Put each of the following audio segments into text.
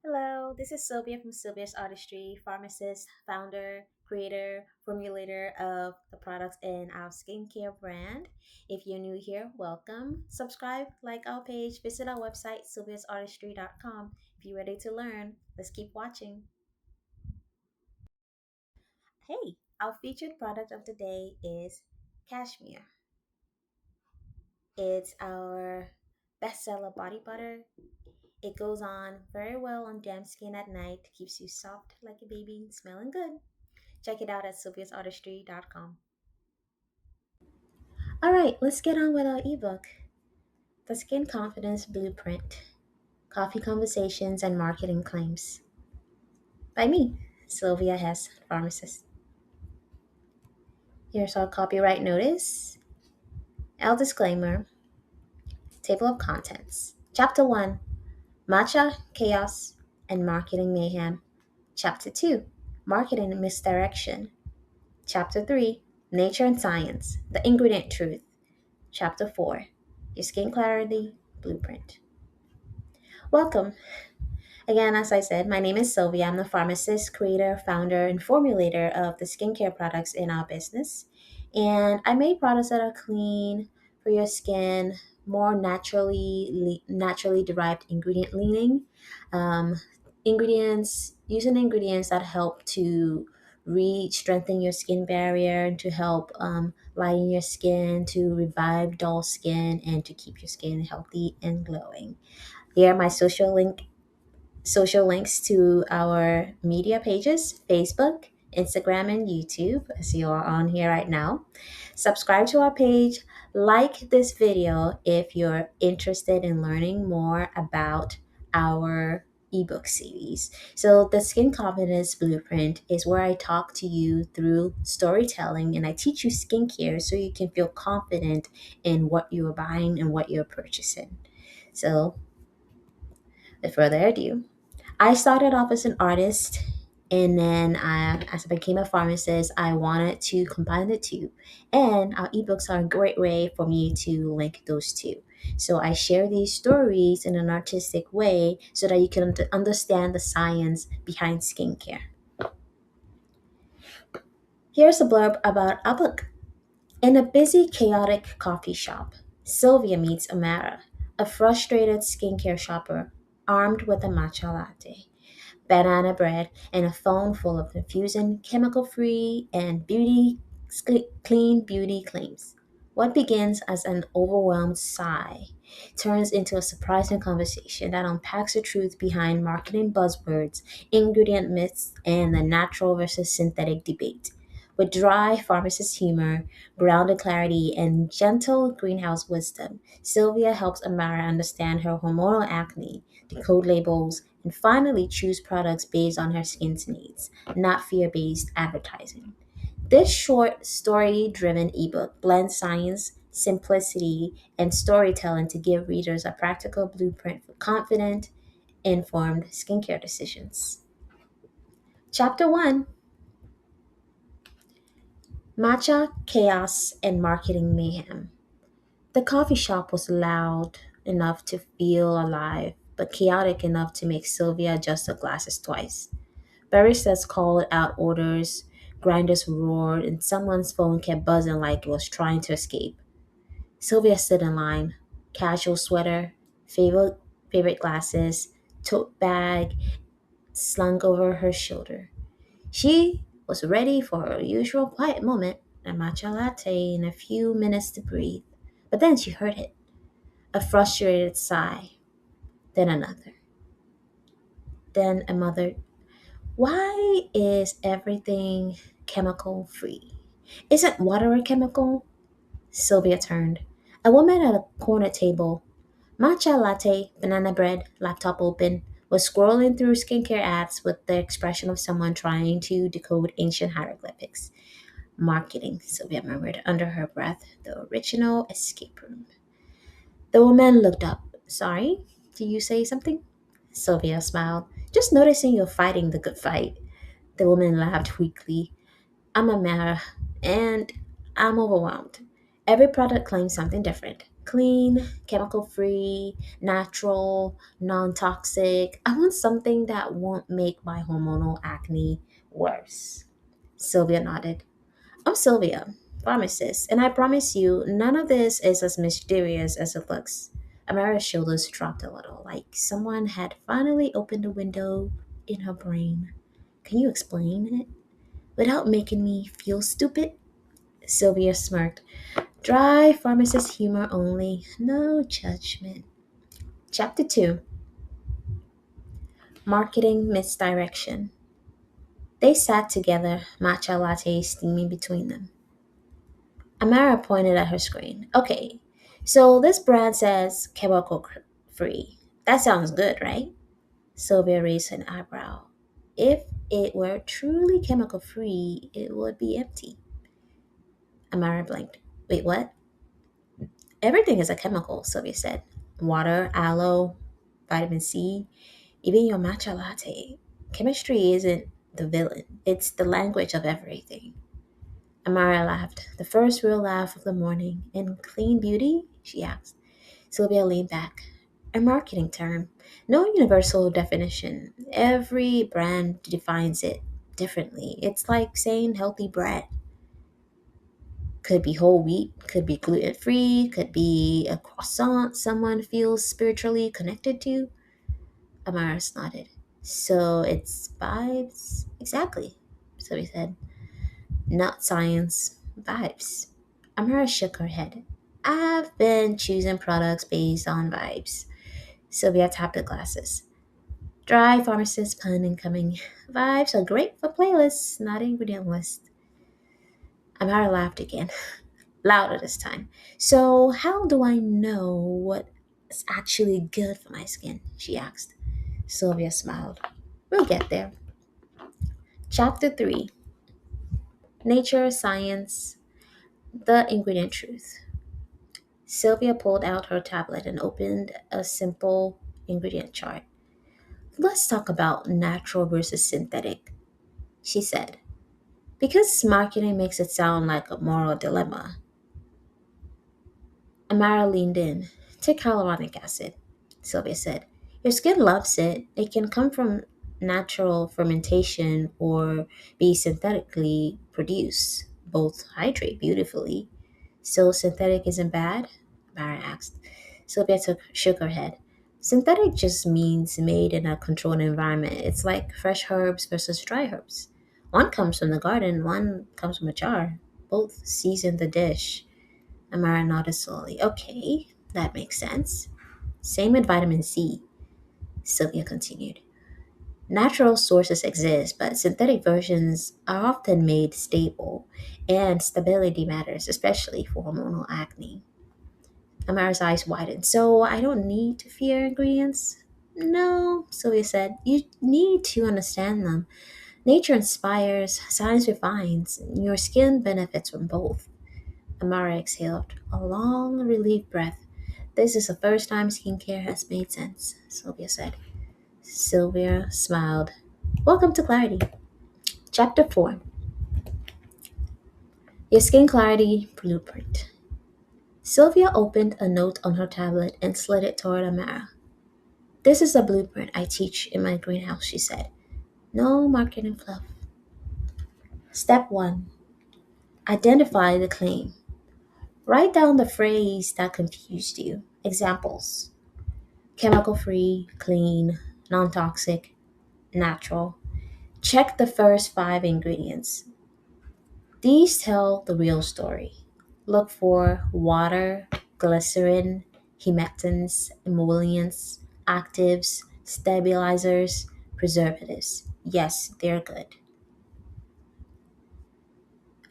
Hello, this is Sylvia from Sylvia's Artistry, pharmacist, founder, creator, formulator of the products in our skincare brand. If you're new here, welcome. Subscribe, like our page, visit our website, sylviasartistry.com. If you're ready to learn, let's keep watching. Hey, our featured product of the day is cashmere. It's our bestseller body butter. It goes on very well on damp skin at night, keeps you soft like a baby, smelling good. Check it out at sylviasartistry.com. All right, let's get on with our ebook, The Skin Confidence Blueprint: Coffee Conversations and Marketing Claims by me, Sylvia Hess, pharmacist. Here's our copyright notice, our disclaimer, table of contents. Chapter 1: Matcha, Chaos, and Marketing Mayhem. Chapter 2: Marketing Misdirection. Chapter 3: Nature and Science, The Ingredient Truth. Chapter 4: Your Skin Clarity Blueprint. Welcome. Again, as I said, my name is Sylvia. I'm the pharmacist, creator, founder, and formulator of the skincare products in our business. And I make products that are clean for your skin, more naturally derived ingredient leaning. Um, using ingredients that help to strengthen your skin barrier and to help lighten your skin, to revive dull skin, and to keep your skin healthy and glowing. Here are my social links to our media pages: Facebook, Instagram, and YouTube, as you are on here right now. Subscribe to our page, like this video if you're interested in learning more about our ebook series. So, the Skin Confidence Blueprint is where I talk to you through storytelling and I teach you skincare so you can feel confident in what you are buying and what you're purchasing. So, without further ado, I started off as an artist, and then as I became a pharmacist, I wanted to combine the two. And our ebooks are a great way for me to link those two. So I share these stories in an artistic way so that you can understand the science behind skincare. Here's a blurb about our book. In a busy, chaotic coffee shop, Sylvia meets Amara, a frustrated skincare shopper armed with a matcha latte, banana bread, and a phone full of confusing, chemical free, and clean beauty claims. What begins as an overwhelmed sigh turns into a surprising conversation that unpacks the truth behind marketing buzzwords, ingredient myths, and the natural versus synthetic debate. With dry pharmacist humor, grounded clarity, and gentle greenhouse wisdom, Sylvia helps Amara understand her hormonal acne, decode labels, and finally choose products based on her skin's needs, not fear based advertising. This short, story driven ebook blends science, simplicity, and storytelling to give readers a practical blueprint for confident, informed skincare decisions. Chapter 1: Matcha, Chaos, and Marketing Mayhem. The coffee shop was loud enough to feel alive, but chaotic enough to make Sylvia adjust her glasses twice. Baristas called out orders, grinders roared, and someone's phone kept buzzing like it was trying to escape. Sylvia stood in line, casual sweater, favorite glasses, tote bag slung over her shoulder. She was ready for her usual quiet moment, a matcha latte, and a few minutes to breathe. But then she heard it, a frustrated sigh, then another, then a mother. Why is everything chemical free? Isn't water a chemical? Sylvia turned. A woman at a corner table, matcha latte, banana bread, laptop open, was scrolling through skincare ads with the expression of someone trying to decode ancient hieroglyphics. Marketing, Sylvia murmured under her breath, the original escape room. The woman looked up. Sorry, did you say something? Sylvia smiled. Just noticing you're fighting the good fight. The woman laughed weakly. I'm a mare, and I'm overwhelmed. Every product claims something different. Clean, chemical free, natural, non toxic. I want something that won't make my hormonal acne worse. Sylvia nodded. I'm Sylvia, pharmacist, and I promise you, none of this is as mysterious as it looks. Amara's shoulders dropped a little, like someone had finally opened a window in her brain. Can you explain it without making me feel stupid? Sylvia smirked. Dry pharmacist humor only, no judgment. Chapter 2. Marketing Misdirection. They sat together, matcha latte steaming between them. Amara pointed at her screen. Okay, so this brand says chemical free. That sounds good, right? Sylvia raised an eyebrow. If it were truly chemical free, it would be empty. Amara blinked. Wait, what? Everything is a chemical, Sylvia said. Water, aloe, vitamin C, even your matcha latte. Chemistry isn't the villain, it's the language of everything. Amara laughed, the first real laugh of the morning. In clean beauty? She asked. Sylvia leaned back. A marketing term. No universal definition. Every brand defines it differently. It's like saying healthy bread. Could be whole wheat, could be gluten free, could be a croissant someone feels spiritually connected to. Amaris nodded. So it's vibes? Exactly, Sylvia said. Not science, vibes. Amara shook her head. I've been choosing products based on vibes. Sylvia tapped the glasses. Dry pharmacist pun incoming. Vibes are great for playlists, not ingredient list. Amara laughed again, louder this time. So, how do I know what's actually good for my skin? She asked. Sylvia smiled. We'll get there. Chapter 3. Nature, Science, the Ingredient Truth. Sylvia pulled out her tablet and opened a simple ingredient chart. Let's talk about natural versus synthetic, she said. Because marketing makes it sound like a moral dilemma. Amara leaned in. Take hyaluronic acid, Sylvia said. Your skin loves it. It can come from natural fermentation or be synthetically produced. Both hydrate beautifully. So synthetic isn't bad? Amara asked. Sylvia shook her head. Synthetic just means made in a controlled environment. It's like fresh herbs versus dry herbs. One comes from the garden, one comes from a jar. Both season the dish. Amara nodded slowly. Okay, that makes sense. Same with vitamin C, Sylvia continued. Natural sources exist, but synthetic versions are often made stable, and stability matters, especially for hormonal acne. Amara's eyes widened. So I don't need to fear ingredients? No, Sylvia said. You need to understand them. Nature inspires, science refines. Your skin benefits from both. Amara exhaled a long, relieved breath. This is the first time skincare has made sense, Sylvia said. Sylvia smiled. Welcome to Clarity. Chapter 4. Your Skin Clarity Blueprint. Sylvia opened a note on her tablet and slid it toward Amara. This is a blueprint I teach in my greenhouse, she said. No marketing fluff. Step 1. Identify the claim. Write down the phrase that confused you. Examples: chemical free, clean, non toxic, natural. Check the first five ingredients. These tell the real story. Look for water, glycerin, humectants, emollients, actives, stabilizers, preservatives. Yes, they're good.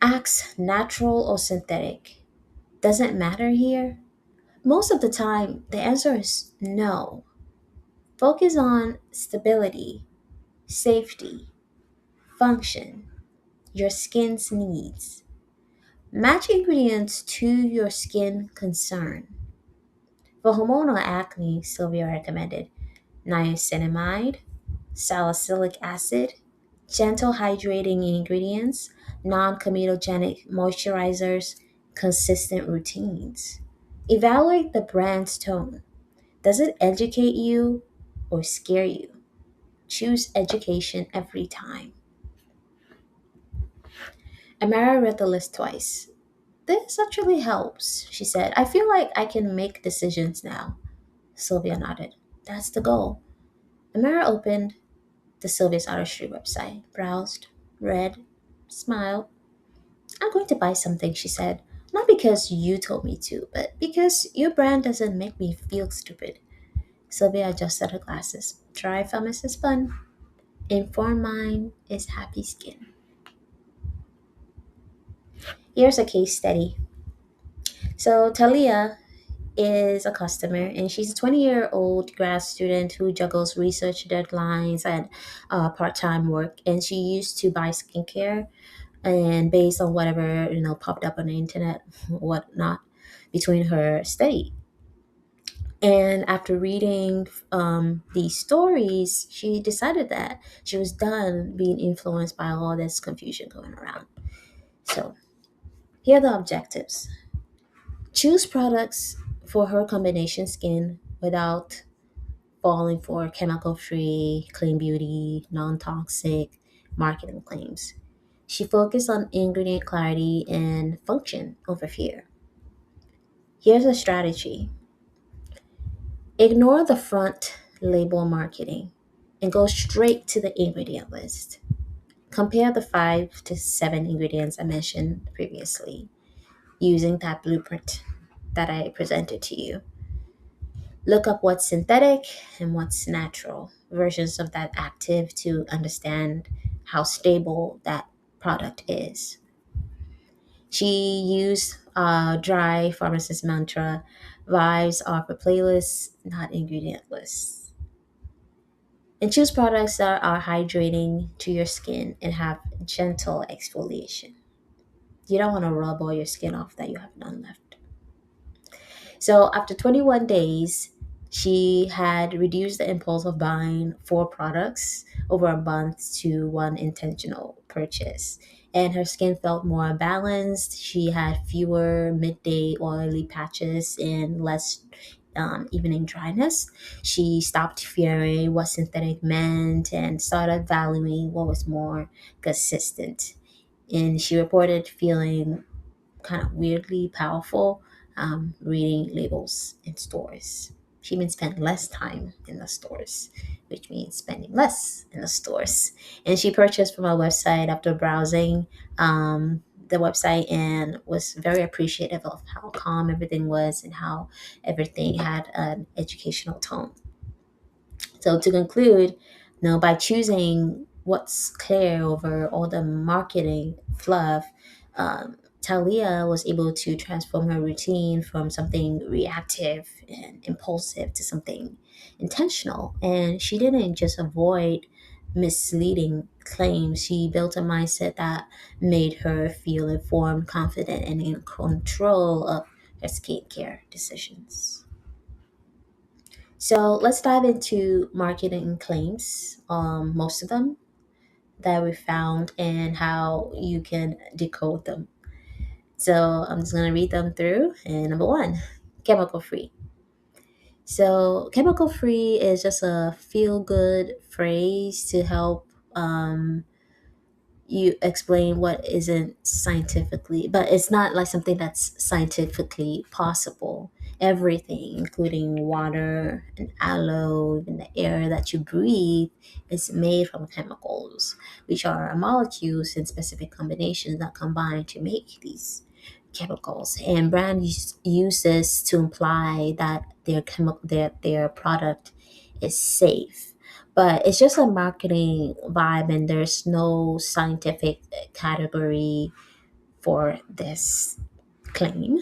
Ask natural or synthetic. Doesn't matter here. Most of the time, the answer is no. Focus on stability, safety, function, your skin's needs. Match ingredients to your skin concern. For hormonal acne, Sylvia recommended niacinamide, salicylic acid, gentle hydrating ingredients, non comedogenic moisturizers, consistent routines. Evaluate the brand's tone. Does it educate you or scare you? Choose education every time. Amara read the list twice. This actually helps, she said. I feel like I can make decisions now. Sylvia nodded. That's the goal. Amara opened the Sylvia's Artistry website, browsed, read, smiled. I'm going to buy something, she said. Not because you told me to, but because your brand doesn't make me feel stupid. Sylvia adjusted her glasses. Dry Pharmacist is fun. Informed mind is happy skin. Here's a case study. So Talia is a customer, and she's a 20-year-old grad student who juggles research deadlines and part-time work. And she used to buy skincare, and based on whatever popped up on the internet, whatnot, between her study. And after reading these stories, she decided that she was done being influenced by all this confusion going around. So here are the objectives. Choose products for her combination skin without falling for chemical free, clean beauty, non toxic marketing claims. She focused on ingredient clarity and function over fear. Here's a strategy: ignore the front label marketing and go straight to the ingredient list. Compare the 5 to 7 ingredients I mentioned previously using that blueprint that I presented to you. Look up what's synthetic and what's natural versions of that active to understand how stable that product is. She used dry pharmacist mantra: vibes are for playlists, not ingredient lists. And choose products that are hydrating to your skin and have gentle exfoliation. You don't want to rub all your skin off that you have none left. So after 21 days, she had reduced the impulse of buying 4 products over a month to one intentional purchase. And her skin felt more balanced. She had fewer midday oily patches and less evening dryness. She stopped fearing what synthetic meant and started valuing what was more consistent. And she reported feeling kind of weirdly powerful reading labels in stores. She even spent less time in the stores, which means spending less in the stores. And she purchased from our website after browsing the website and was very appreciative of how calm everything was and how everything had an educational tone. So to conclude, by choosing what's clear over all the marketing fluff, Talia was able to transform her routine from something reactive and impulsive to something intentional. And she didn't just avoid misleading claims. She built a mindset that made her feel informed, confident, and in control of her skincare decisions. So let's dive into marketing claims, most of them that we found, and how you can decode them. So I'm just going to read them through. And number one, chemical free. So, chemical free is just a feel good phrase to help you explain what isn't scientifically, but it's not like something that's scientifically possible. Everything, including water and aloe, even the air that you breathe, is made from chemicals, which are molecules in specific combinations that combine to make these chemicals. And brands use this to imply that their product is safe, but it's just a marketing vibe, and there's no scientific category for this claim.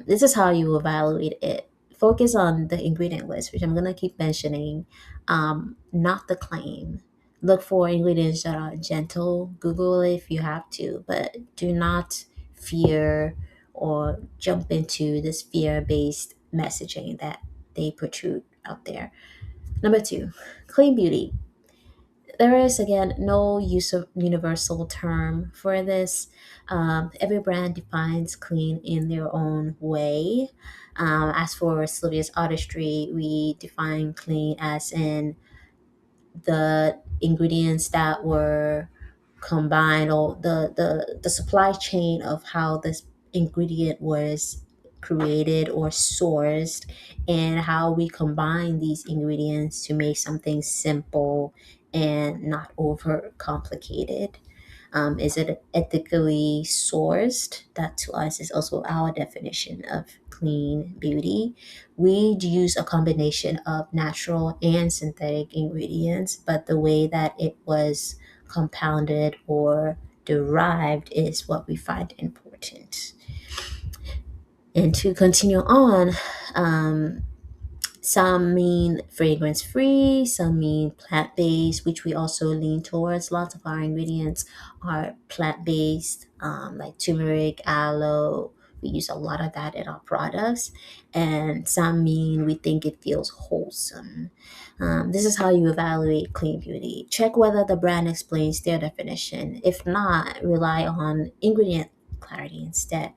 This is how you evaluate it. Focus on the ingredient list, which I'm going to keep mentioning, not the claim. Look for ingredients that are gentle. Google it if you have to, but do not fear or jump into this fear based messaging that they protrude out there. Number two, clean beauty. There is again no use of universal term for this. Every brand defines clean in their own way. As for Sylvia's Artistry, we define clean as in the ingredients that were combined, or the supply chain of how this ingredient was created or sourced, and how we combine these ingredients to make something simple and not over complicated. Is it ethically sourced? That to us is also our definition of clean beauty. We use a combination of natural and synthetic ingredients, but the way that it was compounded or derived is what we find important. And to continue on, um, some mean fragrance free, some mean plant based, which we also lean towards. Lots of our ingredients are plant based, like turmeric, aloe. We use a lot of that in our products. And some mean we think it feels wholesome. This is how you evaluate clean beauty. Check whether the brand explains their definition. If not, rely on ingredient clarity instead.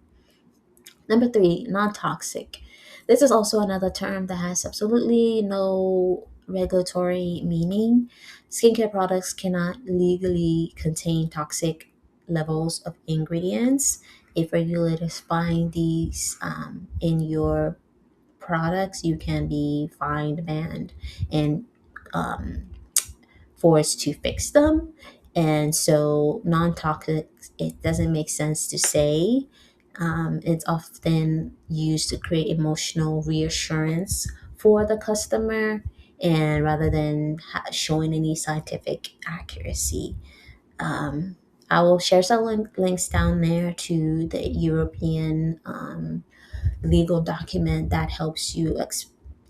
Number three, non toxic. This is also another term that has absolutely no regulatory meaning. Skincare products cannot legally contain toxic levels of ingredients. If regulators find these in your products, you can be fined, banned, and um, forced to fix them. And so, non toxic, it doesn't make sense to say. It's often used to create emotional reassurance for the customer, and rather than showing any scientific accuracy. Um, I will share some links down there to the European legal document that helps you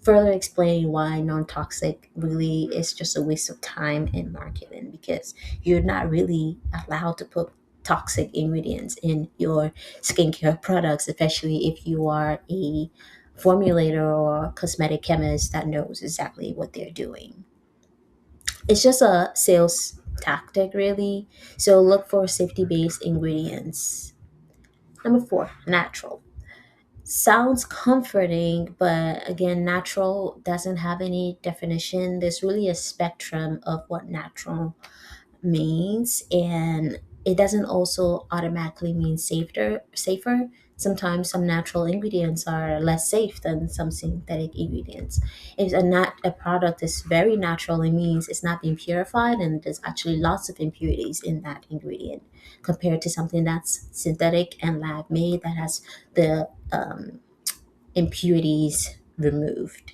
further explain why non-toxic really is just a waste of time in marketing, because you're not really allowed to put toxic ingredients in your skincare products, especially if you are a formulator or cosmetic chemist that knows exactly what they're doing. It's just a sales tactic, really. So look for safety-based ingredients. Number four, natural. Sounds comforting, but again, natural doesn't have any definition. There's really a spectrum of what natural means, and it doesn't also automatically mean safer. Sometimes some natural ingredients are less safe than some synthetic ingredients. If a product is very natural, it means it's not being purified, and there's actually lots of impurities in that ingredient, compared to something that's synthetic and lab made that has the impurities removed.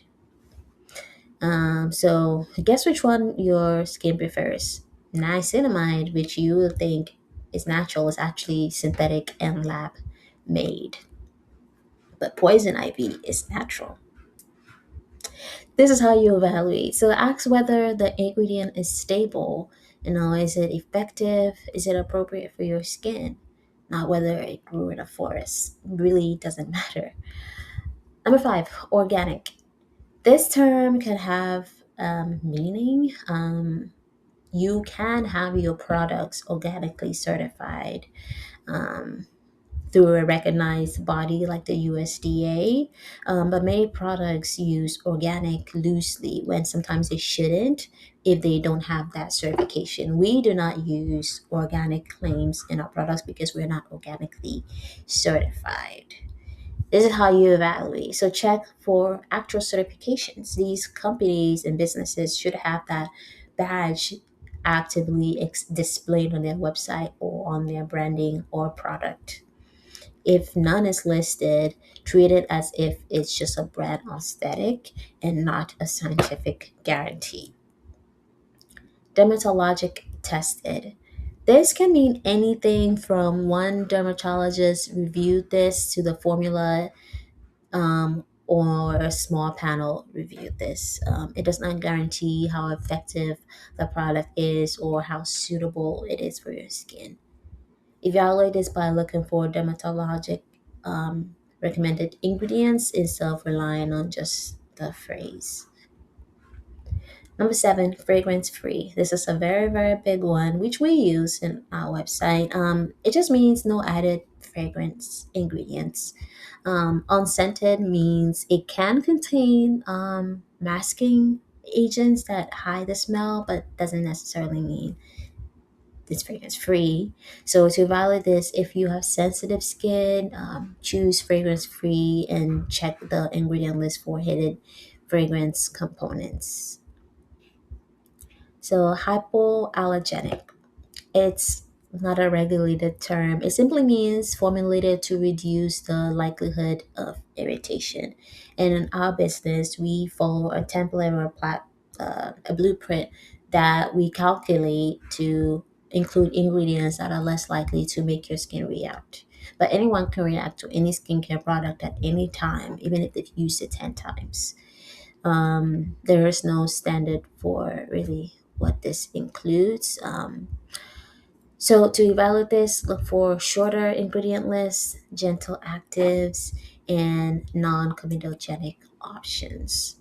So guess which one your skin prefers. Niacinamide, which you will think is natural, is actually synthetic and lab made. But poison ivy is natural. This is how you evaluate. So ask whether the ingredient is stable. Is it effective? Is it appropriate for your skin? Not whether it grew in a forest. Really doesn't matter. Number five, organic. This term can have meaning. You can have your products organically certified um, through a recognized body like the USDA, but many products use organic loosely when sometimes they shouldn't if they don't have that certification. We do not use organic claims in our products because we're not organically certified. This is how you evaluate. So check for actual certifications. These companies and businesses should have that badge actively displayed on their website or on their branding or product. If none is listed, treat it as if it's just a brand aesthetic and not a scientific guarantee. Dermatologic tested. This can mean anything from one dermatologist reviewed this to the formula, or a small panel reviewed this. It does not guarantee how effective the product is or how suitable it is for your skin. Evaluate this by looking for dermatologic recommended ingredients instead of relying on just the phrase. Number seven, fragrance free. This is a very, very big one, which we use in our website. It just means no added fragrance ingredients. Unscented means it can contain masking agents that hide the smell, but doesn't necessarily mean it's fragrance free. So to evaluate this, if you have sensitive skin, choose fragrance free and check the ingredient list for hidden fragrance components. So hypoallergenic. It's not a regulated term. It simply means formulated to reduce the likelihood of irritation. And in our business, we follow a template or a blueprint that we calculate to include ingredients that are less likely to make your skin react. But anyone can react to any skincare product at any time, even if they've used it 10 times. There is no standard for really what this includes. So to evaluate this, look for shorter ingredient lists, gentle actives, and non-comedogenic options.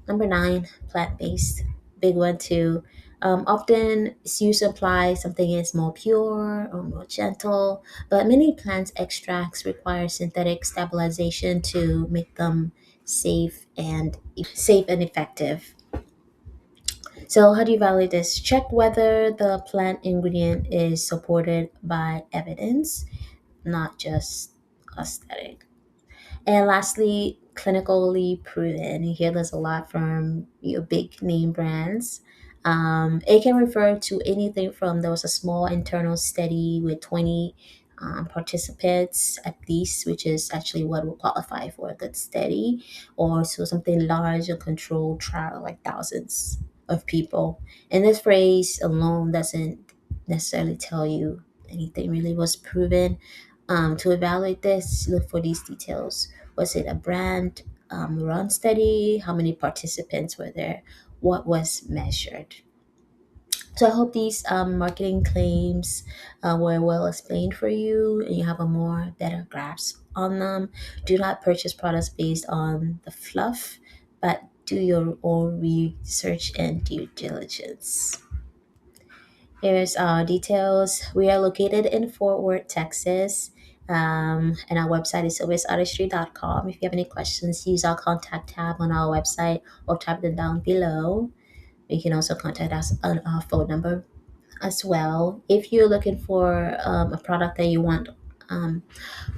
Number nine, plant-based. Big one too. Often it's used to imply something is more pure or more gentle, but many plant extracts require synthetic stabilization to make them safe and effective. So how do you validate this? Check whether the plant ingredient is supported by evidence, not just aesthetic. And lastly, clinically proven. You hear this a lot from your big name brands. It can refer to anything from there was a small internal study with 20 participants at least, which is actually what will qualify for a good study, or so something large, a controlled trial like thousands of people. And this phrase alone doesn't necessarily tell you anything really was proven. To evaluate this, look for these details. Was it a brand run study? How many participants were there? What was measured? So I hope these marketing claims were well explained for you and you have a more better grasp on them. Do not purchase products based on the fluff, but do your own research and due diligence. Here's our details. We are located in Fort Worth, Texas. And our website is sylviaartistry.com. If you have any questions, use our contact tab on our website or type them down below. You can also contact us on our phone number as well. If you're looking for a product that you want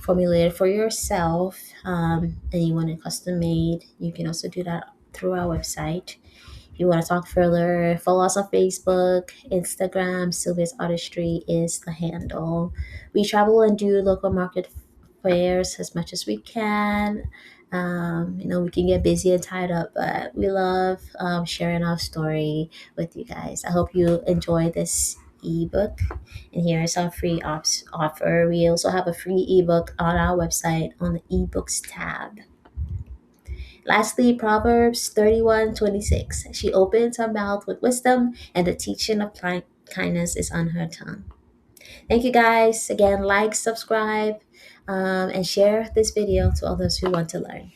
formulated for yourself and you want it custom made, you can also do that through our website. If you want to talk further, follow us on Facebook, Instagram. Sylvia's Artistry is the handle. We travel and do local market fairs as much as we can. We can get busy and tied up, but we love sharing our story with you guys. I hope you enjoy this ebook. And here's our free offer. We also have a free ebook on our website on the ebooks tab. Lastly, Proverbs 31:26. She opens her mouth with wisdom, and the teaching of kindness is on her tongue. Thank you guys. Again, like, subscribe, and share this video to others who want to learn.